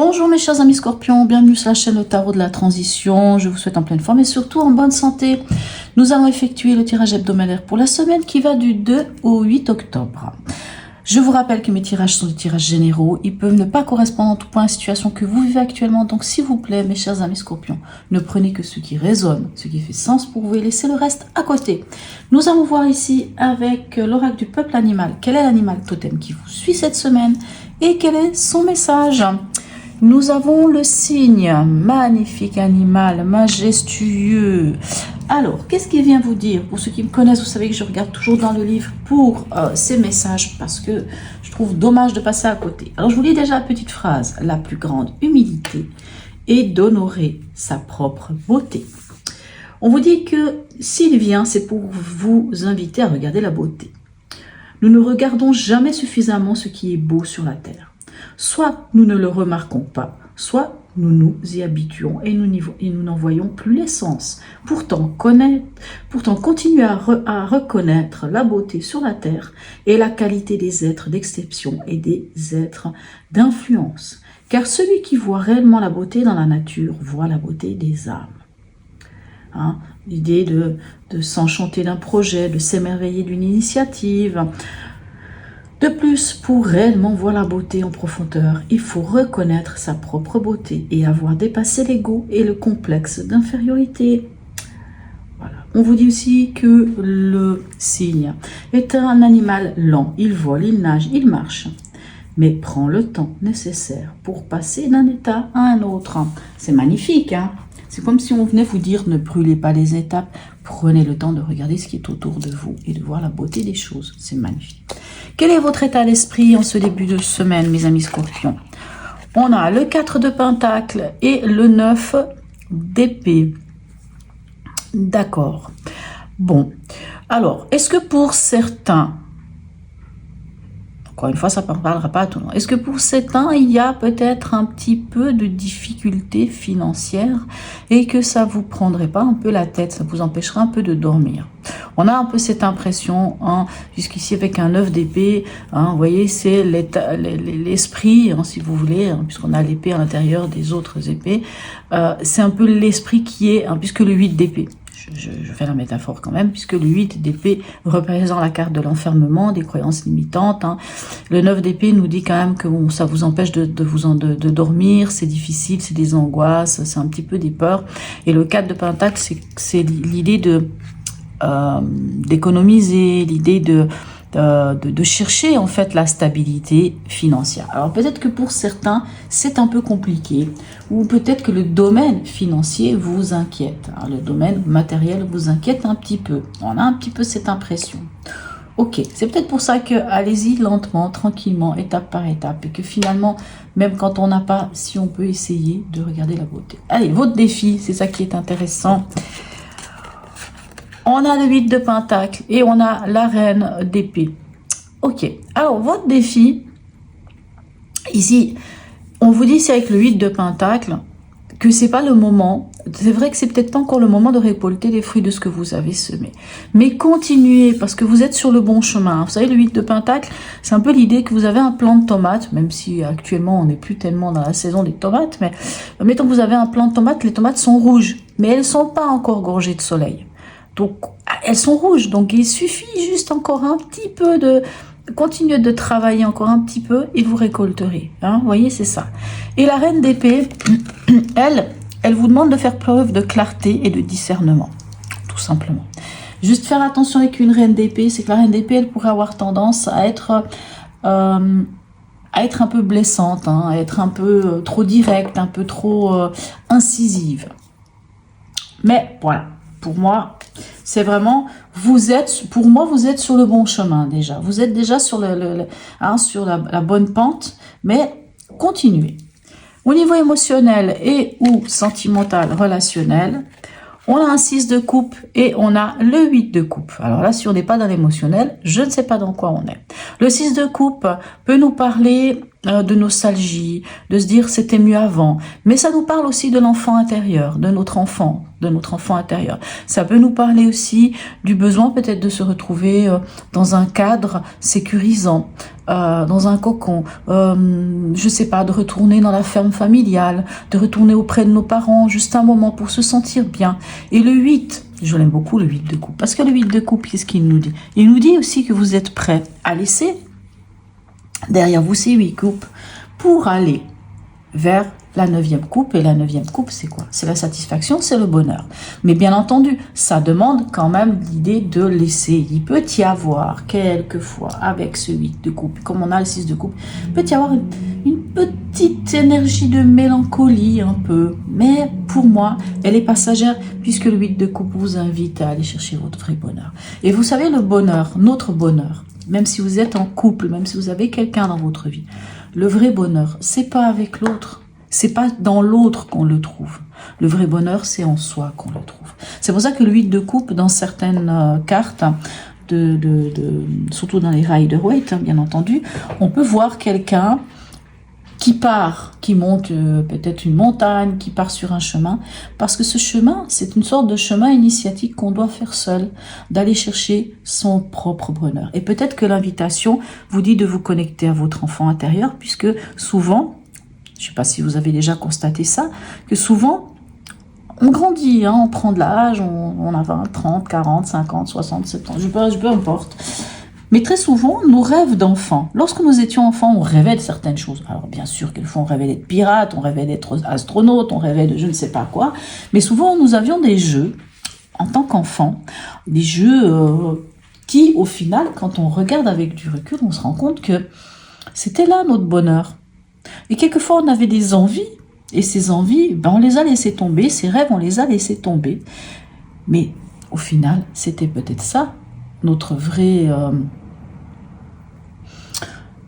Bonjour mes chers amis scorpions, bienvenue sur la chaîne Le Tarot de la Transition. Je vous souhaite en pleine forme et surtout en bonne santé. Nous allons effectuer le tirage hebdomadaire pour la semaine qui va du 2 au 8 octobre. Je vous rappelle que mes tirages sont des tirages généraux. Ils peuvent ne pas correspondre en tout point à la situation que vous vivez actuellement. Donc s'il vous plaît mes chers amis scorpions, ne prenez que ce qui résonne, ce qui fait sens pour vous et laissez le reste à côté. Nous allons voir ici avec l'oracle du peuple animal. Quel est l'animal totem qui vous suit cette semaine et quel est son message? Nous avons le cygne, magnifique animal, majestueux. Alors, qu'est-ce qu'il vient vous dire? Pour ceux qui me connaissent, vous savez que je regarde toujours dans le livre pour ces messages parce que je trouve dommage de passer à côté. Alors, je vous lis déjà la petite phrase. La plus grande humilité est d'honorer sa propre beauté. On vous dit que s'il vient, c'est pour vous inviter à regarder la beauté. Nous ne regardons jamais suffisamment ce qui est beau sur la terre. Soit nous ne le remarquons pas, soit nous nous y habituons et nous n'en voyons plus l'essence. Pourtant, continuer à reconnaître la beauté sur la terre et la qualité des êtres d'exception et des êtres d'influence. Car celui qui voit réellement la beauté dans la nature voit la beauté des âmes. L'idée de s'enchanter d'un projet, de s'émerveiller d'une initiative. De plus, pour réellement voir la beauté en profondeur, il faut reconnaître sa propre beauté et avoir dépassé l'ego et le complexe d'infériorité. Voilà. On vous dit aussi que le cygne est un animal lent. Il vole, il nage, il marche, mais prend le temps nécessaire pour passer d'un état à un autre. C'est magnifique, hein? C'est comme si on venait vous dire ne brûlez pas les étapes, prenez le temps de regarder ce qui est autour de vous et de voir la beauté des choses. C'est magnifique. Quel est votre état d'esprit en ce début de semaine, mes amis scorpions? On a le 4 de Pentacle et le 9 d'épée. D'accord. Bon. Alors, est-ce que pour certains, encore une fois, ça ne parlera pas à tout le monde. Est-ce que pour certains, il y a peut-être un petit peu de difficultés financières et que ça vous prendrait pas un peu la tête, ça vous empêcherait un peu de dormir? On a un peu cette impression, puisqu'ici avec un 9 d'épée, vous voyez, c'est l'esprit, si vous voulez, puisqu'on a l'épée à l'intérieur des autres épées, c'est un peu l'esprit qui est, puisque le 8 d'épée. Je fais la métaphore quand même, puisque le 8 d'épée représente la carte de l'enfermement, des croyances limitantes. Le 9 d'épée nous dit quand même que ça vous empêche de dormir, c'est difficile, c'est des angoisses, c'est un petit peu des peurs. Et le 4 de Pentacle, c'est l'idée d'économiser, l'idée de chercher en fait la stabilité financière. Alors peut-être que pour certains c'est un peu compliqué, ou peut-être que le domaine financier vous inquiète. Alors, le domaine matériel vous inquiète un petit peu. On a un petit peu cette impression. Ok, c'est peut-être pour ça que allez-y lentement, tranquillement, étape par étape, et que finalement, même quand on n'a pas, si on peut essayer de regarder la beauté. Allez, votre défi, c'est ça qui est intéressant. On a le 8 de Pentacle et on a la reine d'épée. Ok, alors votre défi, ici, on vous dit c'est avec le 8 de Pentacle que c'est pas le moment. C'est vrai que c'est peut-être pas encore le moment de récolter les fruits de ce que vous avez semé. Mais continuez parce que vous êtes sur le bon chemin. Vous savez, le 8 de Pentacle, c'est un peu l'idée que vous avez un plant de tomates, même si actuellement on n'est plus tellement dans la saison des tomates, mais mettons que vous avez un plant de tomates, les tomates sont rouges, mais elles sont pas encore gorgées de soleil. Donc, elles sont rouges, donc il suffit juste encore un petit peu de continuer de travailler encore un petit peu et vous récolterez. Vous voyez, c'est ça. Et la reine d'épée, elle vous demande de faire preuve de clarté et de discernement, tout simplement. Juste faire attention avec une reine d'épée, c'est que la reine d'épée, elle pourrait avoir tendance à être un peu blessante, à être un peu trop directe, un peu trop incisive. Mais voilà, pour moi, c'est vraiment, vous êtes sur le bon chemin déjà. Vous êtes déjà sur sur la bonne pente, mais continuez. Au niveau émotionnel et ou sentimental, relationnel, on a un 6 de coupe et on a le 8 de coupe. Alors là, si on n'est pas dans l'émotionnel, je ne sais pas dans quoi on est. Le 6 de coupe peut nous parler de nostalgie, de se dire c'était mieux avant. Mais ça nous parle aussi de l'enfant intérieur, de notre enfant intérieur. Ça peut nous parler aussi du besoin peut-être de se retrouver dans un cadre sécurisant, dans un cocon, je sais pas, de retourner dans la ferme familiale, de retourner auprès de nos parents, juste un moment pour se sentir bien. Et le 8, je l'aime beaucoup le 8 de coupe, parce que le 8 de coupe, qu'est-ce qu'il nous dit? Il nous dit aussi que vous êtes prêt à laisser derrière vous ces 8 coupes pour aller vers la 9e coupe. Et la 9e coupe, c'est quoi? C'est la satisfaction, c'est le bonheur. Mais bien entendu, ça demande quand même l'idée de laisser. Il peut y avoir quelquefois, avec ce 8 de coupe, comme on a le 6 de coupe, il peut y avoir une petite énergie de mélancolie un peu. Mais pour moi, elle est passagère, puisque le 8 de coupe vous invite à aller chercher votre vrai bonheur. Et vous savez, le bonheur, notre bonheur, même si vous êtes en couple, même si vous avez quelqu'un dans votre vie, le vrai bonheur, c'est pas avec l'autre. C'est pas dans l'autre qu'on le trouve. Le vrai bonheur, c'est en soi qu'on le trouve. C'est pour ça que le 8 de coupe, dans certaines cartes, surtout dans les Rider-Waite, bien entendu, on peut voir quelqu'un qui part, qui monte peut-être une montagne, qui part sur un chemin, parce que ce chemin, c'est une sorte de chemin initiatique qu'on doit faire seul, d'aller chercher son propre bonheur. Et peut-être que l'invitation vous dit de vous connecter à votre enfant intérieur, puisque souvent, je ne sais pas si vous avez déjà constaté ça, que souvent, on grandit, hein, on prend de l'âge, on a 20, 30, 40, 50, 60, 70, peu importe. Mais très souvent, nos rêves d'enfants, lorsque nous étions enfants, on rêvait de certaines choses. Alors bien sûr, quelquefois on rêvait d'être pirate, on rêvait d'être astronaute, on rêvait de je ne sais pas quoi. Mais souvent, nous avions des jeux, en tant qu'enfants, des jeux qui, au final, quand on regarde avec du recul, on se rend compte que c'était là notre bonheur. Et quelquefois, on avait des envies, et ces envies, on les a laissées tomber, ces rêves, on les a laissés tomber. Mais au final, c'était peut-être ça, notre vrai...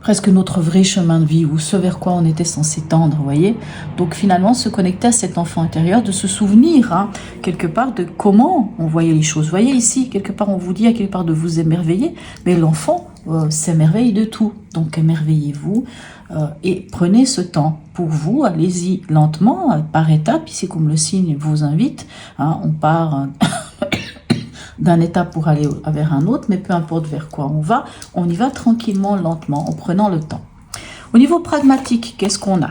presque notre vrai chemin de vie, ou ce vers quoi on était censé tendre, vous voyez. Donc finalement, se connecter à cet enfant intérieur, de se souvenir, hein, quelque part, de comment on voyait les choses. Vous voyez ici, quelque part, on vous dit à quelque part de vous émerveiller, mais l'enfant s'émerveille de tout. Donc émerveillez-vous et prenez ce temps pour vous, allez-y lentement, par étapes, ici comme le signe vous invite, hein, on part... d'un état pour aller vers un autre, mais peu importe vers quoi on y va tranquillement, lentement, en prenant le temps. Au niveau pragmatique, qu'est-ce qu'on a?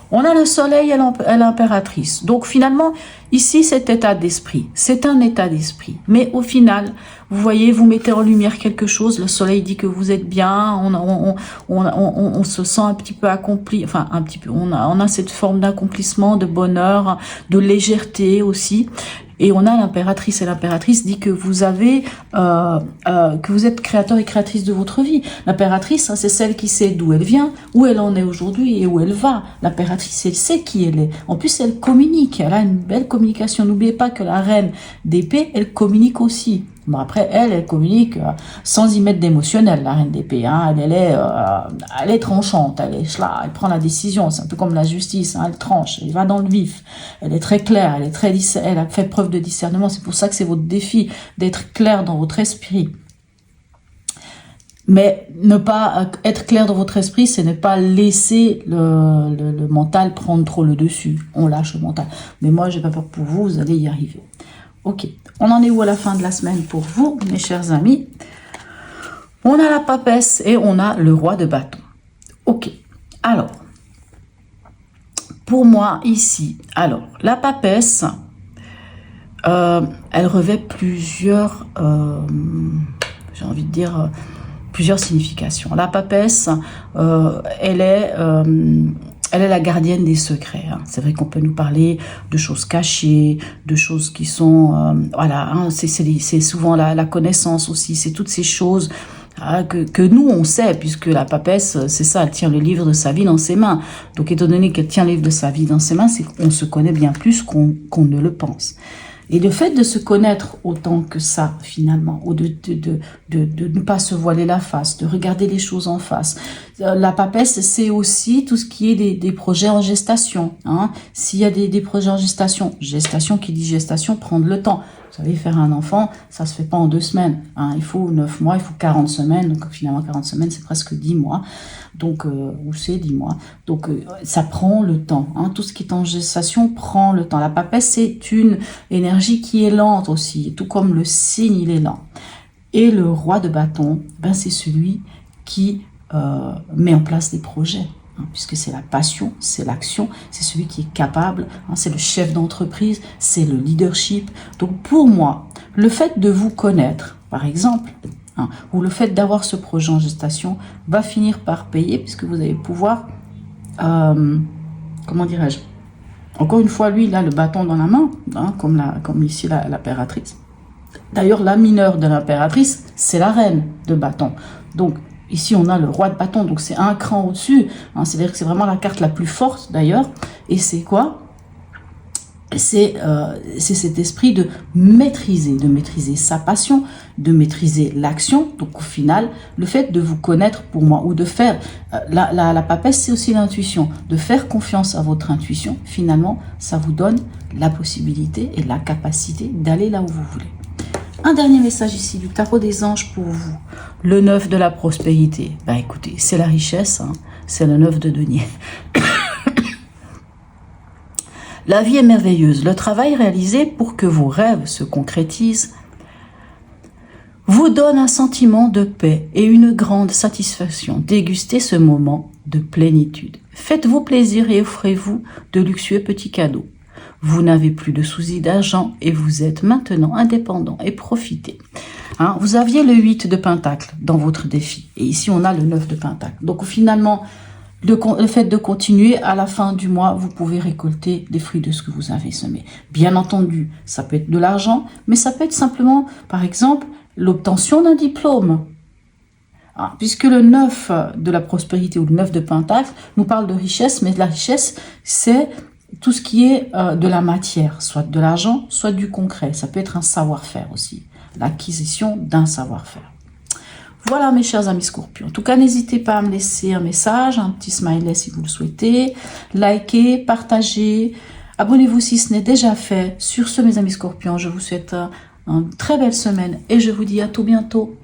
On a le soleil et l'impératrice. Donc finalement, ici, cet état d'esprit, c'est un état d'esprit. Mais au final, vous voyez, vous mettez en lumière quelque chose, le soleil dit que vous êtes bien, on se sent un petit peu accompli, enfin un petit peu, on a cette forme d'accomplissement, de bonheur, de légèreté aussi. Et on a l'impératrice, et l'impératrice dit que vous avez, que vous êtes créateur et créatrice de votre vie. L'impératrice, hein, c'est celle qui sait d'où elle vient, où elle en est aujourd'hui et où elle va. L'impératrice, elle sait qui elle est. En plus, elle communique, elle a une belle communication. N'oubliez pas que la reine d'épée, elle communique aussi. Bon, après, elle communique sans y mettre d'émotionnel, la reine d'épée. Hein. Elle est tranchante, elle est là, elle prend la décision. C'est un peu comme la justice, hein. Elle tranche, elle va dans le vif. Elle est très claire, elle a fait preuve de discernement. C'est pour ça que c'est votre défi d'être clair dans votre esprit. Mais ne pas être clair dans votre esprit, c'est ne pas laisser le mental prendre trop le dessus. On lâche le mental. Mais moi, j'ai pas peur pour vous, vous allez y arriver. Ok, on en est où à la fin de la semaine pour vous, mes chers amis? On a la papesse et on a le roi de bâton. Ok, alors, pour moi ici, alors, la papesse, elle revêt plusieurs, j'ai envie de dire, plusieurs significations. La papesse, elle est la gardienne des secrets. Hein. C'est vrai qu'on peut nous parler de choses cachées, de choses qui sont... voilà, hein, c'est souvent la connaissance aussi, c'est toutes ces choses que nous, on sait, puisque la papesse, c'est ça, elle tient le livre de sa vie dans ses mains. Donc, étant donné qu'elle tient le livre de sa vie dans ses mains, c'est qu'on se connaît bien plus qu'on ne le pense. Et le fait de se connaître autant que ça, finalement, ou de ne pas se voiler la face, de regarder les choses en face. La papesse, c'est aussi tout ce qui est des projets en gestation. Hein. S'il y a des projets en gestation qui dit gestation, prendre le temps. Vous savez, faire un enfant, ça se fait pas en 2 semaines. Hein. Il faut 9 mois, il faut 40 semaines. Donc finalement, 40 semaines, c'est presque 10 mois. Donc, ou c'est 10 mois. Donc, ça prend le temps. Hein. Tout ce qui est en gestation prend le temps. La papesse, c'est une énergie qui est lente aussi. Tout comme le signe, il est lent. Et le roi de bâton, ben, c'est celui qui met en place des projets. Puisque c'est la passion, c'est l'action, c'est celui qui est capable, hein, c'est le chef d'entreprise, c'est le leadership. Donc pour moi, le fait de vous connaître, par exemple, hein, ou le fait d'avoir ce projet en gestation, va finir par payer, puisque vous allez pouvoir, comment dirais-je, encore une fois, lui, il a le bâton dans la main, hein, comme ici l'impératrice. D'ailleurs, la mineure de l'impératrice, c'est la reine de bâton. Donc, ici, on a le roi de bâton, donc c'est un cran au-dessus. Hein, c'est-à-dire que c'est vraiment la carte la plus forte, d'ailleurs. Et c'est quoi? C'est cet esprit de maîtriser sa passion, de maîtriser l'action. Donc, au final, le fait de vous connaître, pour moi, ou de faire... la papesse, c'est aussi l'intuition. De faire confiance à votre intuition, finalement, ça vous donne la possibilité et la capacité d'aller là où vous voulez. Un dernier message ici du tarot des anges pour vous. Le 9 de la prospérité. Ben écoutez, c'est la richesse, hein, c'est le 9 de denier. La vie est merveilleuse. Le travail réalisé pour que vos rêves se concrétisent vous donne un sentiment de paix et une grande satisfaction. Dégustez ce moment de plénitude. Faites-vous plaisir et offrez-vous de luxueux petits cadeaux. Vous n'avez plus de soucis d'argent et vous êtes maintenant indépendant et profitez. Hein, vous aviez le 8 de Pentacle dans votre défi et ici on a le 9 de Pentacle. Donc finalement, le fait de continuer, à la fin du mois, vous pouvez récolter les fruits de ce que vous avez semé. Bien entendu, ça peut être de l'argent, mais ça peut être simplement, par exemple, l'obtention d'un diplôme. Ah, puisque le 9 de la prospérité ou le 9 de Pentacle nous parle de richesse, mais la richesse, c'est tout ce qui est de la matière, soit de l'argent, soit du concret. Ça peut être un savoir-faire aussi, l'acquisition d'un savoir-faire. Voilà mes chers amis Scorpions. En tout cas, n'hésitez pas à me laisser un message, un petit smiley si vous le souhaitez. Likez, partagez, abonnez-vous si ce n'est déjà fait. Sur ce mes amis Scorpions, je vous souhaite une très belle semaine et je vous dis à tout bientôt.